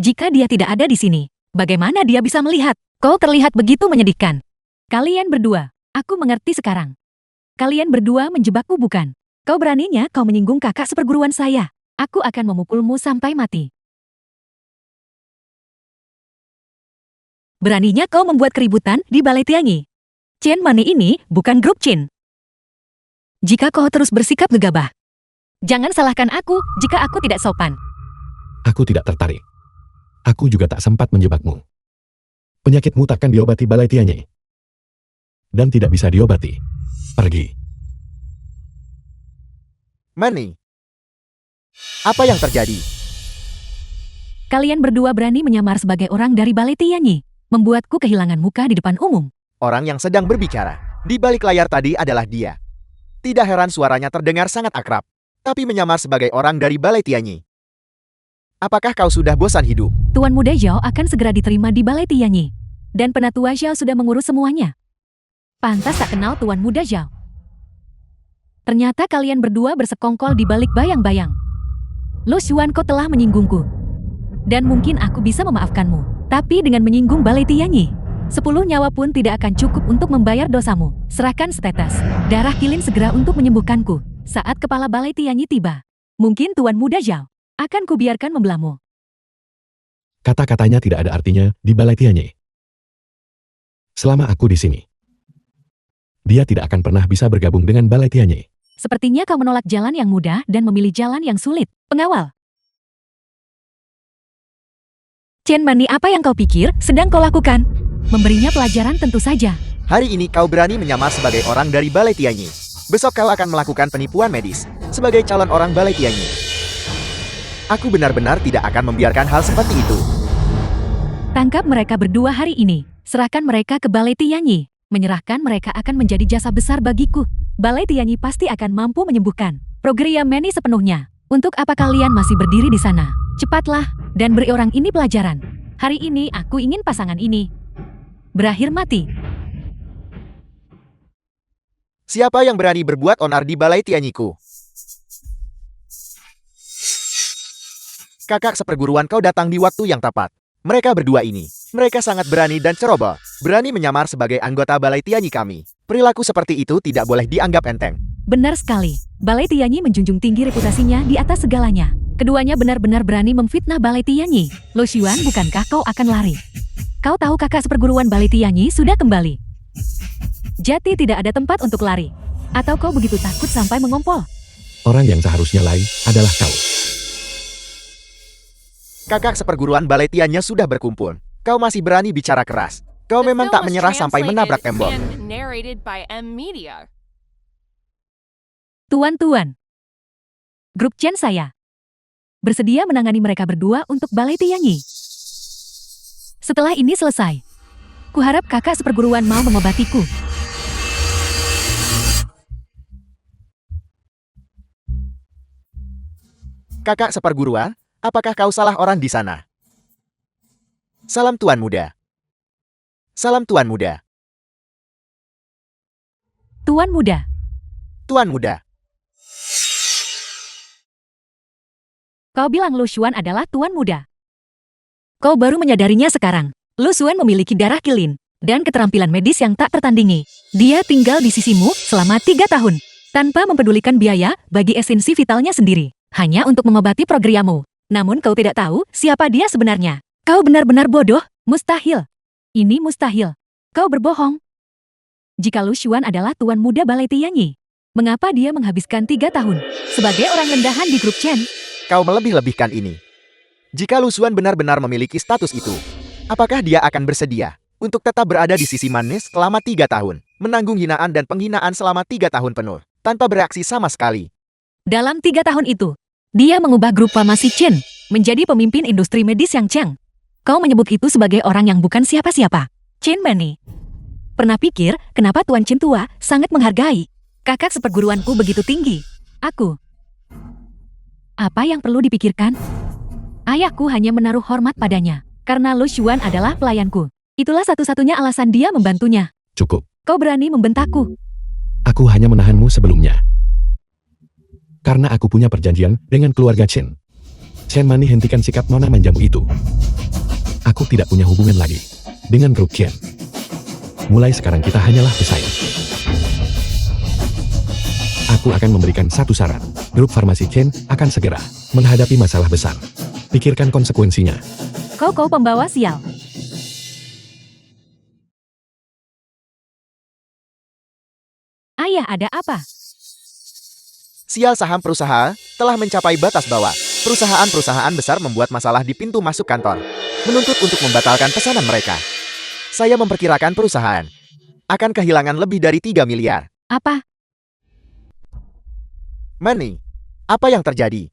Jika dia tidak ada di sini, bagaimana dia bisa melihat? Kau terlihat begitu menyedihkan. Kalian berdua, aku mengerti sekarang. Kalian berdua menjebakku bukan? Kau beraninya kau menyinggung kakak seperguruan saya. Aku akan memukulmu sampai mati. Beraninya kau membuat keributan di balai Tianyi. Chen Mani ini bukan grup Chen. Jika kau terus bersikap gegabah, jangan salahkan aku jika aku tidak sopan. Aku tidak tertarik. Aku juga tak sempat menjebakmu. Penyakitmu takkan diobati balai Tianyi. Dan tidak bisa diobati. Pergi. Mani, apa yang terjadi? Kalian berdua berani menyamar sebagai orang dari balai Tianyi, membuatku kehilangan muka di depan umum. Orang yang sedang berbicara di balik layar tadi adalah dia. Tidak heran suaranya terdengar sangat akrab, tapi menyamar sebagai orang dari balai Tianyi. Apakah kau sudah bosan hidup? Tuan Muda Zhao akan segera diterima di balai Tianyi. Dan penatua Zhao sudah mengurus semuanya. Pantas tak kenal Tuan Muda Zhao. Ternyata kalian berdua bersekongkol di balik bayang-bayang. Lu Xuan, kau telah menyinggungku. Dan mungkin aku bisa memaafkanmu. Tapi dengan menyinggung balai Tianyi, 10 nyawa pun tidak akan cukup untuk membayar dosamu. Serahkan setetes darah kilin segera untuk menyembuhkanku. Saat kepala balai Tianyi tiba, mungkin Tuan Muda Zhao akan kubiarkan membelahmu. Kata-katanya tidak ada artinya di balai Tianyi. Selama aku di sini, dia tidak akan pernah bisa bergabung dengan balai Tianyi. Sepertinya kau menolak jalan yang mudah dan memilih jalan yang sulit. Pengawal. Chen Mani, apa yang kau pikir sedang kau lakukan? Memberinya pelajaran tentu saja. Hari ini kau berani menyamar sebagai orang dari balai Tianyi. Besok kau akan melakukan penipuan medis sebagai calon orang balai Tianyi. Aku benar-benar tidak akan membiarkan hal seperti itu. Tangkap mereka berdua hari ini. Serahkan mereka ke balai Tianyi. Menyerahkan mereka akan menjadi jasa besar bagiku. Balai Tianyi pasti akan mampu menyembuhkan Progria Meni sepenuhnya. Untuk apa kalian masih berdiri di sana? Cepatlah dan beri orang ini pelajaran. Hari ini aku ingin pasangan ini berakhir mati. Siapa yang berani berbuat onar di balai Tianyiku? Kakak seperguruan kau datang di waktu yang tepat. Mereka berdua ini, mereka sangat berani dan ceroboh. Berani menyamar sebagai anggota balai Tianyi kami. Perilaku seperti itu tidak boleh dianggap enteng. Benar sekali. Balai Tianyi menjunjung tinggi reputasinya di atas segalanya. Keduanya benar-benar berani memfitnah balai Tianyi. Lu Xuan, bukankah kau akan lari? Kau tahu kakak seperguruan balai Tianyi sudah kembali. Jati tidak ada tempat untuk lari. Atau kau begitu takut sampai mengompol? Orang yang seharusnya lari adalah kau. Kakak seperguruan Balai Tianyi sudah berkumpul. Kau masih berani bicara keras. Kau The memang film tak was menyerah sampai translated menabrak tembok. and narrated by M Media. Tuan-tuan. Grup Chen saya bersedia menangani mereka berdua untuk Balai Tianyi. Setelah ini selesai, kuharap kakak seperguruan mau mengobatiku. Kakak seperguruan, apakah kau salah orang di sana? Salam Tuan Muda. Salam Tuan Muda. Tuan muda, Tuan Muda. kau bilang Lu Xuan adalah tuan muda. Kau baru menyadarinya sekarang. Lu Xuan memiliki darah kilin dan keterampilan medis yang tak tertandingi. Dia tinggal di sisimu selama 3 tahun, tanpa mempedulikan biaya bagi esensi vitalnya sendiri, hanya untuk mengobati progresmu. Namun kau tidak tahu siapa dia sebenarnya. Kau benar-benar bodoh, mustahil. Ini mustahil. Kau berbohong. Jika Lu Xuan adalah tuan muda Balai Tianyi, mengapa dia menghabiskan 3 tahun sebagai orang rendahan di grup Chen? Kau melebih-lebihkan ini. Jika Lu Xuan benar-benar memiliki status itu, apakah dia akan bersedia untuk tetap berada di sisi manis selama 3 tahun, menanggung hinaan dan penghinaan selama 3 tahun penuh, tanpa bereaksi sama sekali? Dalam 3 tahun itu, dia mengubah grup farmasi Chen menjadi pemimpin industri medis yang Cheng. Kau menyebut itu sebagai orang yang bukan siapa-siapa. Chen Mani. Pernah pikir kenapa Tuan Chen tua sangat menghargai? Kakak seperguruanku begitu tinggi. Aku. Apa yang perlu dipikirkan? Ayahku hanya menaruh hormat padanya, karena Lu Xuan adalah pelayanku. Itulah satu-satunya alasan dia membantunya. Cukup. Kau berani membentakku. Aku hanya menahanmu sebelumnya. Karena aku punya perjanjian dengan keluarga Chen. Chen Mani hentikan sikap nona manjamu itu. Aku tidak punya hubungan lagi dengan grup Chen. Mulai sekarang kita hanyalah pesaing. Aku akan memberikan satu syarat. Grup farmasi Chen akan segera menghadapi masalah besar. Pikirkan konsekuensinya. Kau pembawa sial. Ayah, ada apa? Sial saham perusahaan telah mencapai batas bawah. Perusahaan-perusahaan besar membuat masalah di pintu masuk kantor, menuntut untuk membatalkan pesanan mereka. Saya memperkirakan perusahaan akan kehilangan lebih dari 3 miliar. Apa? Mani, apa yang terjadi?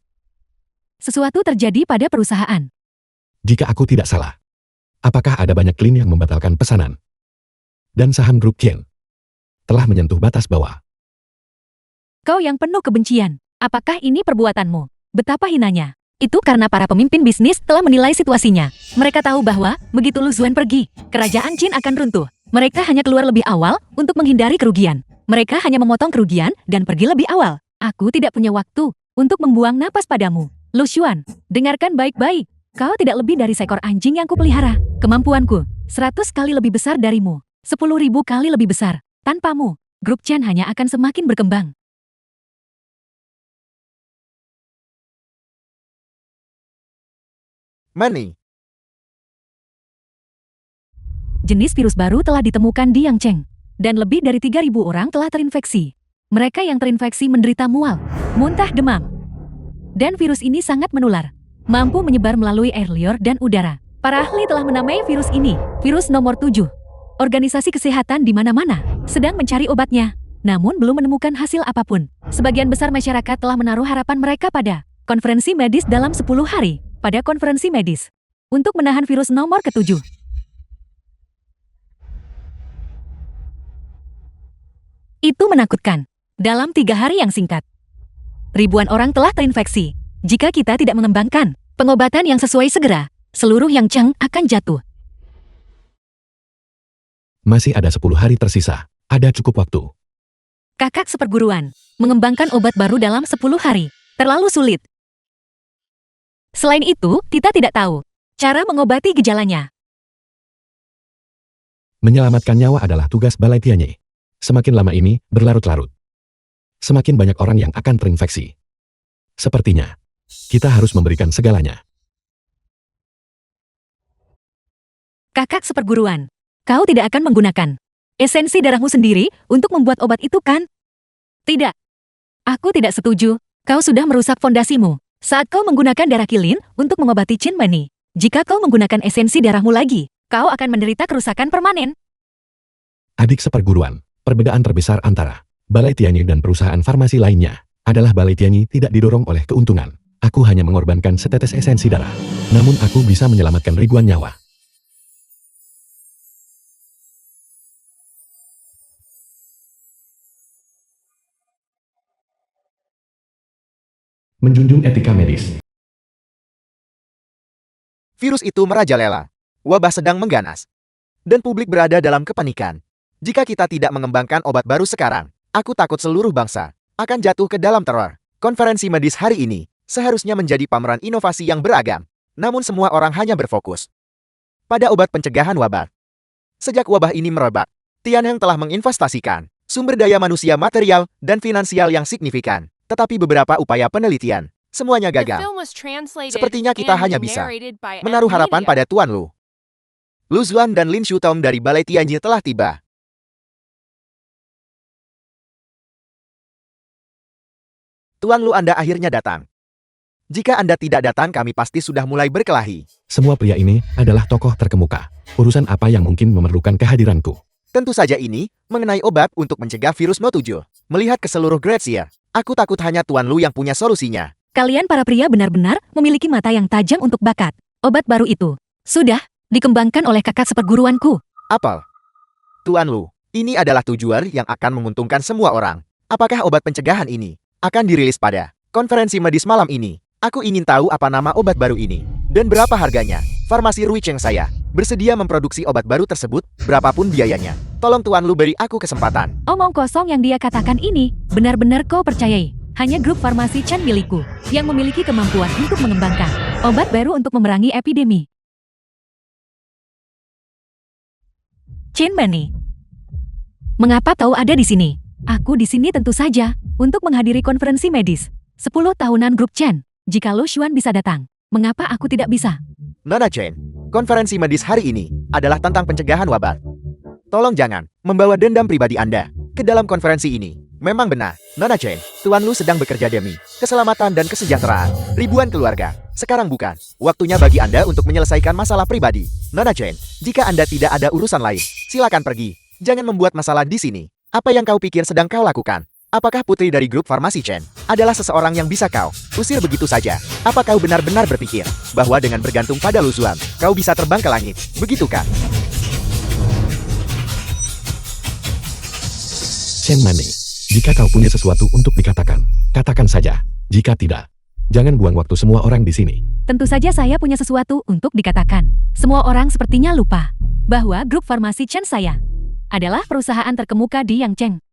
Sesuatu terjadi pada perusahaan. Jika aku tidak salah, apakah ada banyak klien yang membatalkan pesanan? Dan saham grup Chen telah menyentuh batas bawah. Kau yang penuh kebencian. Apakah ini perbuatanmu? Betapa hinanya. Itu karena para pemimpin bisnis telah menilai situasinya. Mereka tahu bahwa begitu Lu Xuan pergi, kerajaan Qin akan runtuh. Mereka hanya keluar lebih awal untuk menghindari kerugian. Mereka hanya memotong kerugian dan pergi lebih awal. Aku tidak punya waktu untuk membuang napas padamu. Lu Xuan, dengarkan baik-baik. Kau tidak lebih dari seekor anjing yang kupelihara. Kemampuanku 100 kali lebih besar darimu. 10.000 kali lebih besar. Tanpamu, grup Chen hanya akan semakin berkembang. Mani, Jenis virus baru telah ditemukan di Yangcheng, dan lebih dari 3.000 orang telah terinfeksi. Mereka yang terinfeksi menderita mual, muntah, demam. Dan virus ini sangat menular, mampu menyebar melalui air liur dan udara. Para ahli telah menamai virus ini virus nomor 7. Organisasi kesehatan di mana-mana sedang mencari obatnya, namun belum menemukan hasil apapun. Sebagian besar masyarakat telah menaruh harapan mereka pada konferensi medis dalam 10 hari. Pada konferensi medis untuk menahan virus nomor ke-7. Itu menakutkan. Dalam 3 hari yang singkat, ribuan orang telah terinfeksi. Jika kita tidak mengembangkan pengobatan yang sesuai segera, seluruh Yangcheng akan jatuh. Masih ada 10 hari tersisa. Ada cukup waktu. Kakak seperguruan, mengembangkan obat baru dalam 10 hari. Terlalu sulit. Selain itu, kita tidak tahu cara mengobati gejalanya. Menyelamatkan nyawa adalah tugas Balai Tianyi. Semakin lama ini berlarut-larut, semakin banyak orang yang akan terinfeksi. Sepertinya, kita harus memberikan segalanya. Kakak seperguruan, kau tidak akan menggunakan esensi darahmu sendiri untuk membuat obat itu, kan? Tidak. Aku tidak setuju. Kau sudah merusak fondasimu. Saat kau menggunakan darah kilin untuk mengobati Chen Mani, jika kau menggunakan esensi darahmu lagi, kau akan menderita kerusakan permanen. Adik seperguruan, perbedaan terbesar antara Balai Tianyi dan perusahaan farmasi lainnya adalah Balai Tianyi tidak didorong oleh keuntungan. Aku hanya mengorbankan setetes esensi darah. Namun aku bisa menyelamatkan ribuan nyawa. Menjunjung etika medis. Virus itu merajalela. Wabah sedang mengganas. Dan publik berada dalam kepanikan. Jika kita tidak mengembangkan obat baru sekarang, aku takut seluruh bangsa akan jatuh ke dalam teror. Konferensi medis hari ini seharusnya menjadi pameran inovasi yang beragam. Namun semua orang hanya berfokus pada obat pencegahan wabah. Sejak wabah ini merebak, Tianheng telah menginvestasikan sumber daya manusia, material, dan finansial yang signifikan. Tetapi beberapa upaya penelitian semuanya The gagal. film was translated Sepertinya kita and hanya bisa narrated by menaruh M harapan Media. pada Tuan Lu. Lu Zuan dan Lin Shutom dari Balai Tianyi telah tiba. Tuan Lu, Anda akhirnya datang. Jika Anda tidak datang, kami pasti sudah mulai berkelahi. Semua pria ini adalah tokoh terkemuka. Urusan apa yang mungkin memerlukan kehadiranku? Tentu saja ini mengenai obat untuk mencegah virus No7. Melihat ke seluruh Gracia, aku takut hanya Tuan Lu yang punya solusinya. Kalian para pria benar-benar memiliki mata yang tajam untuk bakat. Obat baru itu sudah dikembangkan oleh kakak seperguruanku. Apel. Tuan Lu, ini adalah tujuan yang akan menguntungkan semua orang. Apakah obat pencegahan ini akan dirilis pada konferensi medis malam ini? Aku ingin tahu apa nama obat baru ini dan berapa harganya. Farmasi Ruicheng saya bersedia memproduksi obat baru tersebut, berapapun biayanya. Tolong Tuan Lu beri aku kesempatan. Omong kosong yang dia katakan ini, benar-benar kau percayai. Hanya grup farmasi Chen milikku yang memiliki kemampuan untuk mengembangkan obat baru untuk memerangi epidemi. Chen Mani, mengapa kau ada di sini? Aku di sini tentu saja untuk menghadiri konferensi medis 10 tahunan grup Chen. Jika Lu Xuan bisa datang, mengapa aku tidak bisa? Nona Chen, konferensi medis hari ini adalah tentang pencegahan wabah. Tolong jangan membawa dendam pribadi Anda ke dalam konferensi ini. Memang benar, Nona Chen, Tuan Lu sedang bekerja demi keselamatan dan kesejahteraan ribuan keluarga. Sekarang bukan waktunya bagi Anda untuk menyelesaikan masalah pribadi. Nona Chen, jika Anda tidak ada urusan lain, silakan pergi. Jangan membuat masalah di sini. Apa yang kau pikir sedang kau lakukan? Apakah putri dari grup farmasi Chen adalah seseorang yang bisa kau usir begitu saja? Apa kau benar-benar berpikir bahwa dengan bergantung pada Lu Zuan, kau bisa terbang ke langit? Begitukah? Chen Mani, jika kau punya sesuatu untuk dikatakan, katakan saja. Jika tidak, jangan buang waktu semua orang di sini. Tentu saja saya punya sesuatu untuk dikatakan. Semua orang sepertinya lupa bahwa grup farmasi Chen saya adalah perusahaan terkemuka di Yangcheng.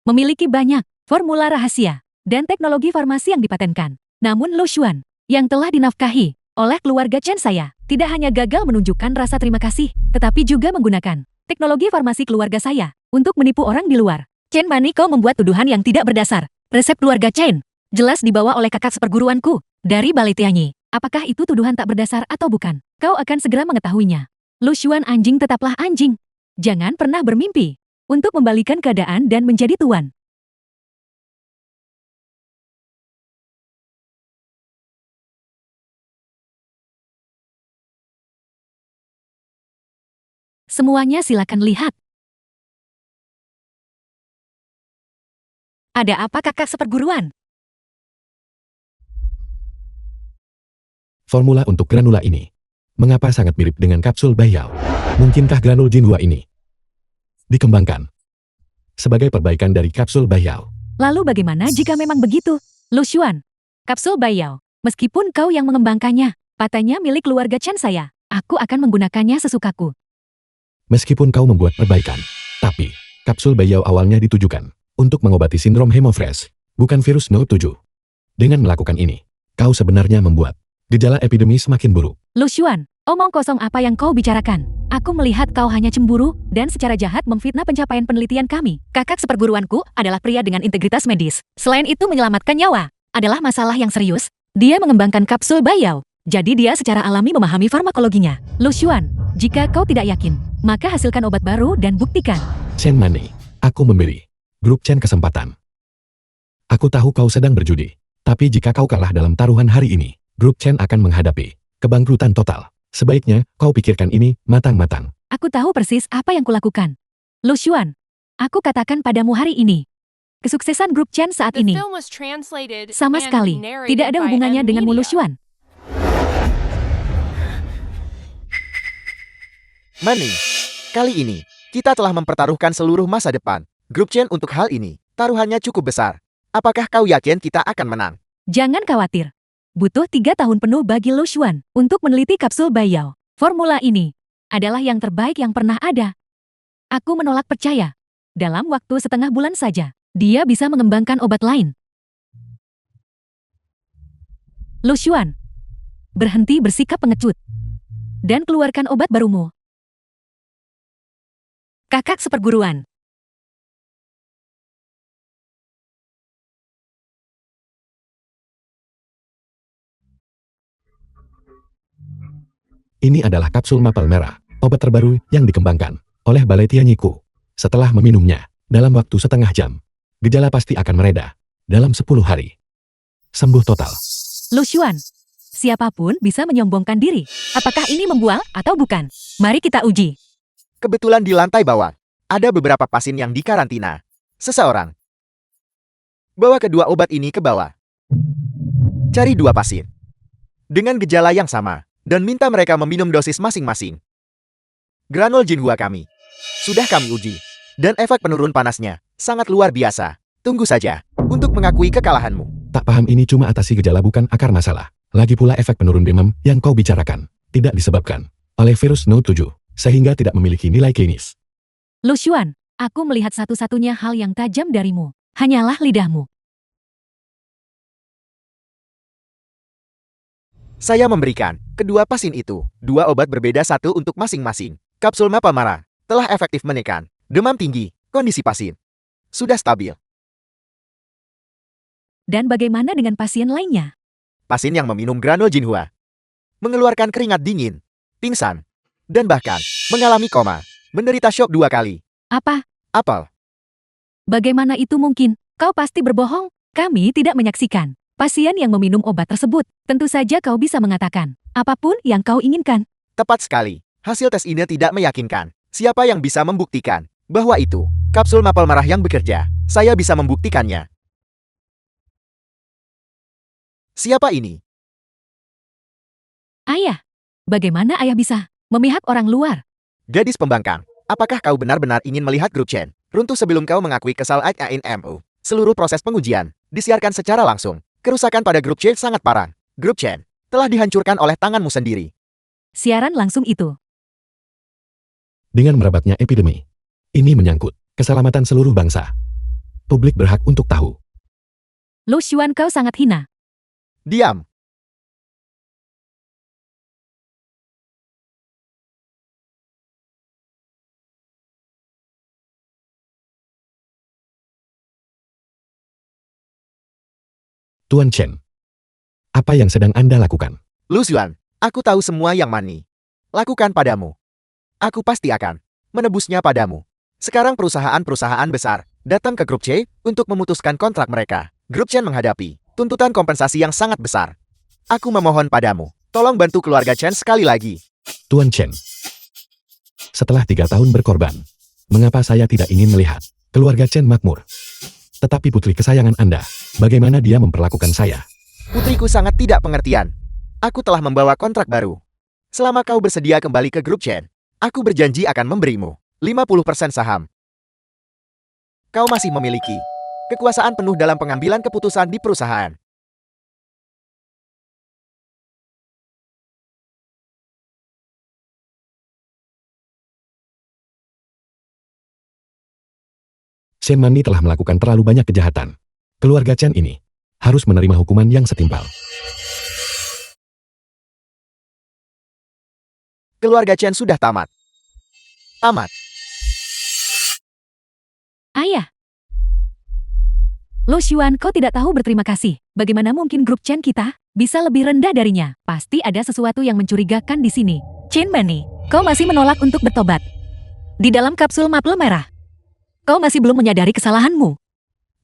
Memiliki banyak formula rahasia dan teknologi farmasi yang dipatenkan. Namun Lu Xuan, yang telah dinafkahi oleh keluarga Chen saya, tidak hanya gagal menunjukkan rasa terima kasih, tetapi juga menggunakan teknologi farmasi keluarga saya untuk menipu orang di luar. Chen Mani, kau membuat tuduhan yang tidak berdasar. Resep keluarga Chen jelas dibawa oleh kakak seperguruanku dari Balai Tianyi. Apakah itu tuduhan tak berdasar atau bukan? Kau akan segera mengetahuinya. Lu Xuan, anjing tetaplah anjing. Jangan pernah bermimpi untuk membalikan keadaan dan menjadi tuan. Semuanya silakan lihat. Ada apa kakak seperguruan? Formula untuk granula ini, mengapa sangat mirip dengan kapsul Baiyao? Mungkinkah granul Jinhua ini dikembangkan sebagai perbaikan dari kapsul Baiyao? Lalu bagaimana jika memang begitu? Lu Xuan, kapsul Baiyao, meskipun kau yang mengembangkannya, katanya milik keluarga Chen saya, aku akan menggunakannya sesukaku. Meskipun kau membuat perbaikan, tapi kapsul Baiyao awalnya ditujukan untuk mengobati sindrom hemofresh, bukan virus No7. Dengan melakukan ini, kau sebenarnya membuat gejala epidemi semakin buruk. Lu Xuan, omong kosong apa yang kau bicarakan? Aku melihat kau hanya cemburu dan secara jahat memfitnah pencapaian penelitian kami. Kakak seperguruanku adalah pria dengan integritas medis. Selain itu menyelamatkan nyawa adalah masalah yang serius. Dia mengembangkan kapsul Baiyao, jadi dia secara alami memahami farmakologinya. Lu Xuan, jika kau tidak yakin, maka hasilkan obat baru dan buktikan. Chen Mani, aku memberi grup Chen kesempatan. Aku tahu kau sedang berjudi. Tapi jika kau kalah dalam taruhan hari ini, grup Chen akan menghadapi kebangkrutan total. Sebaiknya kau pikirkan ini matang-matang. Aku tahu persis apa yang kulakukan. Lu Xuan, aku katakan padamu hari ini. Kesuksesan grup Chen saat The ini film was translated sama and sekali narrated tidak ada by hubungannya M dengan Lu Media. Xuan. Mani, kali ini, kita telah mempertaruhkan seluruh masa depan grup Chen untuk hal ini. Taruhannya cukup besar. Apakah kau yakin kita akan menang? Jangan khawatir. Butuh 3 tahun penuh bagi Lu Xuan untuk meneliti kapsul Baiyao. Formula ini adalah yang terbaik yang pernah ada. Aku menolak percaya. Dalam waktu setengah bulan saja, dia bisa mengembangkan obat lain. Lu Xuan, berhenti bersikap pengecut. Dan keluarkan obat barumu. Kakak seperguruan. Ini adalah kapsul mapel merah, obat terbaru yang dikembangkan oleh Balai Tianyiku. Setelah meminumnya, dalam waktu setengah jam, gejala pasti akan mereda. Dalam 10 hari. Sembuh total. Lu Xuan, siapapun bisa menyombongkan diri. Apakah ini membual atau bukan? Mari kita uji. Kebetulan di lantai bawah, ada beberapa pasien yang dikarantina. Seseorang. Bawa kedua obat ini ke bawah. Cari 2 pasien. Dengan gejala yang sama, dan minta mereka meminum dosis masing-masing. Granul Jinhua kami. Sudah kami uji. Dan efek penurun panasnya sangat luar biasa. Tunggu saja untuk mengakui kekalahanmu. Tak paham ini cuma atasi gejala bukan akar masalah. Lagi pula efek penurun demam yang kau bicarakan tidak disebabkan oleh virus No 7, sehingga tidak memiliki nilai klinis. Lu Xuan, aku melihat satu-satunya hal yang tajam darimu. Hanyalah lidahmu. Saya memberikan kedua pasien itu 2 obat berbeda, satu untuk masing-masing. Kapsul mapel merah telah efektif menekan demam tinggi. Kondisi pasien sudah stabil. Dan bagaimana dengan pasien lainnya? Pasien yang meminum granul Jinhua mengeluarkan keringat dingin, pingsan, dan bahkan mengalami koma, menderita syok 2 kali. Apa? Apel. Bagaimana itu mungkin? Kau pasti berbohong. Kami tidak menyaksikan pasien yang meminum obat tersebut. Tentu saja kau bisa mengatakan apapun yang kau inginkan. Tepat sekali. Hasil tes ini tidak meyakinkan. Siapa yang bisa membuktikan bahwa itu kapsul mapel merah yang bekerja? Saya bisa membuktikannya. Siapa ini? Ayah, bagaimana ayah bisa memihak orang luar? Gadis pembangkang. Apakah kau benar-benar ingin melihat grup Chen runtuh sebelum kau mengakui kesalahanmu? Seluruh proses pengujian disiarkan secara langsung. Kerusakan pada grup Chen sangat parah. Grup Chen telah dihancurkan oleh tanganmu sendiri. Siaran langsung itu. Dengan merebaknya epidemi, ini menyangkut keselamatan seluruh bangsa. Publik berhak untuk tahu. Lu Xuan, kau sangat hina. Diam. Tuan Chen, apa yang sedang Anda lakukan? Lu Xuan, aku tahu semua yang Mani lakukan padamu. Aku pasti akan menebusnya padamu. Sekarang perusahaan-perusahaan besar datang ke grup C untuk memutuskan kontrak mereka. Grup Chen menghadapi tuntutan kompensasi yang sangat besar. Aku memohon padamu, tolong bantu keluarga Chen sekali lagi. Tuan Chen, setelah 3 tahun berkorban, mengapa saya tidak ingin melihat keluarga Chen makmur? Tetapi putri kesayangan Anda, bagaimana dia memperlakukan saya? Putriku sangat tidak pengertian. Aku telah membawa kontrak baru. Selama kau bersedia kembali ke grup Chen, aku berjanji akan memberimu 50% saham. Kau masih memiliki kekuasaan penuh dalam pengambilan keputusan di perusahaan. Shen Mani telah melakukan terlalu banyak kejahatan. Keluarga Chen ini harus menerima hukuman yang setimpal. Keluarga Chen sudah tamat. Tamat. Ayah. Lu Xuan, kau tidak tahu berterima kasih. Bagaimana mungkin grup Chen kita bisa lebih rendah darinya? Pasti ada sesuatu yang mencurigakan di sini. Chen Mani, kau masih menolak untuk bertobat. Di dalam kapsul mapel merah. Kau masih belum menyadari kesalahanmu.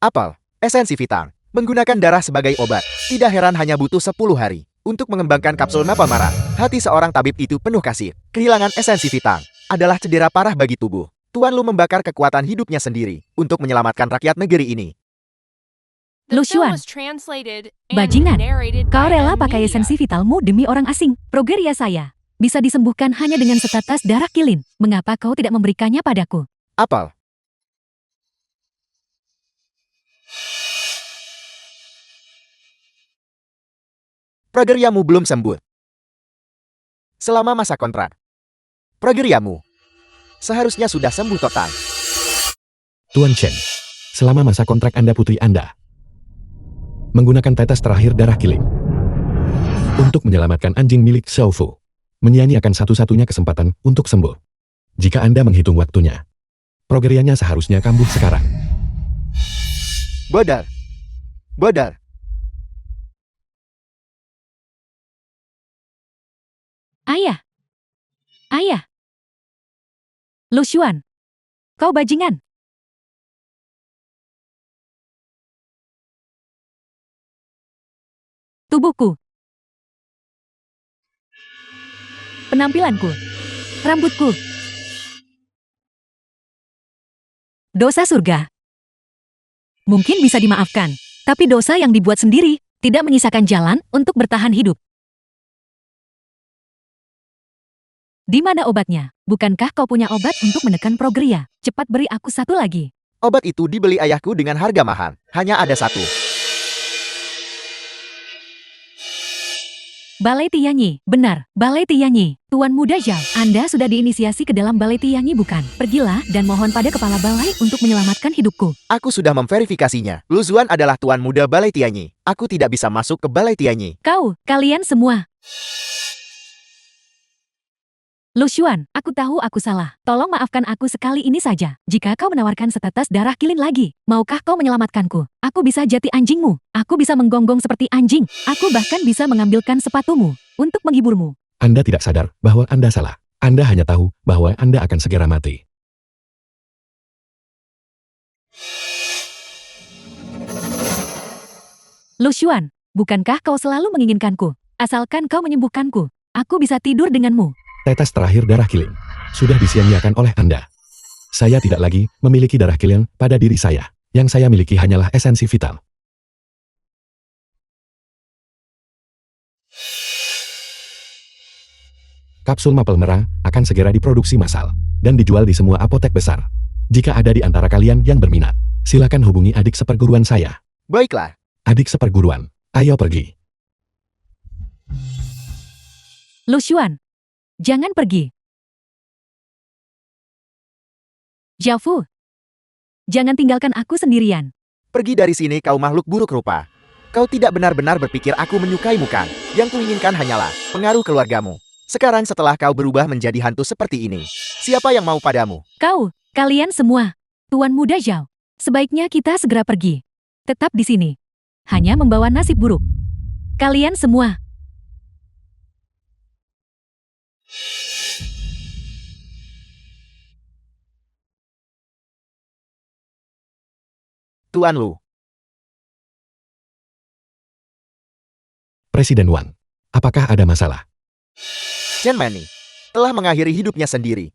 Apel, esensi Vitang, Menggunakan darah sebagai obat, tidak heran hanya butuh 10 hari untuk mengembangkan kapsul napalm merah. Hati seorang tabib itu penuh kasih. Kehilangan esensi vital adalah cedera parah bagi tubuh. Tuan Lu membakar kekuatan hidupnya sendiri untuk menyelamatkan rakyat negeri ini. The Lu film Xuan. was translated and Bajingan, narrated kau by rela M pakai Media. esensi vitalmu demi orang asing. Progeria saya bisa disembuhkan hanya dengan setetes darah kilin. Mengapa kau tidak memberikannya padaku? Apel. Prageriamu belum sembuh. Selama masa kontrak, prageriamu seharusnya sudah sembuh total. Tuan Chen, selama masa kontrak Anda putri Anda menggunakan tetes terakhir darah kilin untuk menyelamatkan anjing milik Xiao Fu, menyia-nyiakan satu-satunya kesempatan untuk sembuh. Jika Anda menghitung waktunya, progerianya seharusnya kambuh sekarang. Bodar. Bodar. Ayah. Ayah. Lu Xuan. Kau bajingan. Tubuhku. Penampilanku. Rambutku. Dosa surga. Mungkin bisa dimaafkan, tapi dosa yang dibuat sendiri tidak menyisakan jalan untuk bertahan hidup. Di mana obatnya? Bukankah kau punya obat untuk menekan progeria? Cepat beri aku satu lagi. Obat itu dibeli ayahku dengan harga mahal. Hanya ada satu. Balai Tianyi, benar, Balai Tianyi. Tuan Muda Zhao, Anda sudah diinisiasi ke dalam Balai Tianyi bukan? Pergilah dan mohon pada kepala balai untuk menyelamatkan hidupku. Aku sudah memverifikasinya. Lu Zuan adalah tuan muda Balai Tianyi. Aku tidak bisa masuk ke Balai Tianyi. Kalian semua. Lu Xuan, aku tahu aku salah. Tolong maafkan aku sekali ini saja. Jika kau menawarkan setetes darah kilin lagi, maukah kau menyelamatkanku? Aku bisa jati anjingmu. Aku bisa menggonggong seperti anjing. Aku bahkan bisa mengambilkan sepatumu untuk menghiburmu. Anda tidak sadar bahwa Anda salah. Anda hanya tahu bahwa Anda akan segera mati. Lu Xuan, bukankah kau selalu menginginkanku? Asalkan kau menyembuhkanku, aku bisa tidur denganmu. Tetes terakhir darah kilin sudah disia-nyiakan oleh Anda. Saya tidak lagi memiliki darah kilin pada diri saya. Yang saya miliki hanyalah esensi vital. Kapsul mapel merah akan segera diproduksi massal dan dijual di semua apotek besar. Jika ada di antara kalian yang berminat, silakan hubungi adik seperguruan saya. Baiklah. Adik seperguruan, ayo pergi. Lu Xuan, jangan pergi. Zhao Fu, jangan tinggalkan aku sendirian. Pergi dari sini kau makhluk buruk rupa. Kau tidak benar-benar berpikir aku menyukaimu kan? Yang kuinginkan hanyalah pengaruh keluargamu. Sekarang setelah kau berubah menjadi hantu seperti ini, siapa yang mau padamu? Kalian semua, Tuan Muda Zhao, sebaiknya kita segera pergi. Tetap di sini. Hanya membawa nasib buruk. Kalian semua. Tuan Lu. Presiden Wang, apakah ada masalah? Chen Mani telah mengakhiri hidupnya sendiri